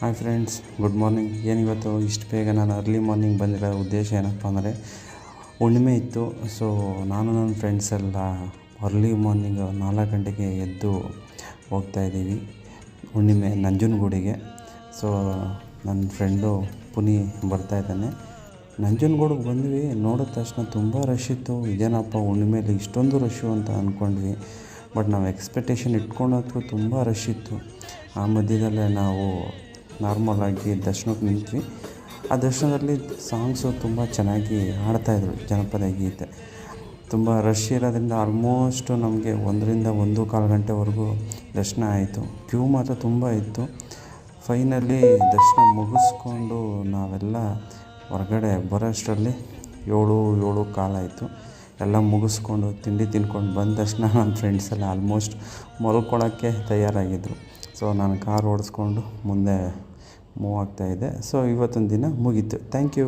Hi friends, good morning. ಏನಿವತ್ತು ಇಷ್ಟು ಬೇಗ ನಾನು ಅರ್ಲಿ ಮಾರ್ನಿಂಗ್ ಬಂದಿರೋ ಉದ್ದೇಶ ಏನಪ್ಪ ಅಂದರೆ ಹುಣ್ಣಿಮೆ ಇತ್ತು. ಸೊ ನಾನು ನನ್ನ ಫ್ರೆಂಡ್ಸ್ ಎಲ್ಲ ಅರ್ಲಿ ಮಾರ್ನಿಂಗ್ 4 ಗಂಟೆಗೆ ಎದ್ದು ಹೋಗ್ತಾಯಿದ್ದೀವಿ ಹುಣ್ಣಿಮೆ ನಂಜನಗೂಡಿಗೆ. ಸೊ ನನ್ನ ಫ್ರೆಂಡು ಪುನಿ ಬರ್ತಾಯಿದ್ದಾನೆ. ನಂಜನಗೂಡಿಗೆ ಬಂದ್ವಿ, ನೋಡಿದ ತಕ್ಷಣ ತುಂಬ ರಶ್ ಇತ್ತು. ಇದೇನಪ್ಪ ಹುಣ್ಣಿಮೆಯಲ್ಲಿ ಇಷ್ಟೊಂದು ರಶ್ಶು ಅಂತ ಅಂದ್ಕೊಂಡ್ವಿ. ಬಟ್ ನಾವು ಎಕ್ಸ್ಪೆಕ್ಟೇಷನ್ ಇಟ್ಕೊಂಡೋದ್ರೂ ತುಂಬ ರಶ್ ಇತ್ತು. ಆ ಮಧ್ಯದಲ್ಲೇ ನಾವು ನಾರ್ಮಲಾಗಿ ದರ್ಶನಕ್ಕೆ ನಿಂತ್ವಿ. ಆ ದರ್ಶನದಲ್ಲಿ ಸಾಂಗ್ಸು ತುಂಬ ಚೆನ್ನಾಗಿ ಹಾಡ್ತಾಯಿದ್ರು, ಜನಪದ ಗೀತೆ. ತುಂಬ ರಶ್ ಇರೋದ್ರಿಂದ ಆಲ್ಮೋಸ್ಟ್ ನಮಗೆ 1ರಿಂದ 1:15 ಗಂಟೆವರೆಗೂ ದರ್ಶನ ಆಯಿತು. ಕ್ಯೂ ಮಾತ್ರ ತುಂಬ ಇತ್ತು. ಫೈನಲಿ ದರ್ಶನ ಮುಗಿಸ್ಕೊಂಡು ನಾವೆಲ್ಲ ಹೊರಗಡೆ ಬರೋಷ್ಟರಲ್ಲಿ 7:15 ಆಯಿತು. ಎಲ್ಲ ಮುಗಿಸ್ಕೊಂಡು ತಿಂಡಿ ತಿನ್ಕೊಂಡು ಬಂದ ತಕ್ಷಣ ನನ್ನ ಫ್ರೆಂಡ್ಸ್ ಎಲ್ಲ ಆಲ್ಮೋಸ್ಟ್ ಮಲ್ಕೊಳ್ಳೋಕ್ಕೆ ತಯಾರಾಗಿದ್ದರು. ಸೊ ನಾನು ಕಾರ್ ಓಡಿಸ್ಕೊಂಡು ಮುಂದೆ ಮೂವ್ ಆಗ್ತಾಯಿದ್ದೆ. ಸೊ ಇವತ್ತೊಂದು ದಿನ ಮುಗೀತು. Thank you.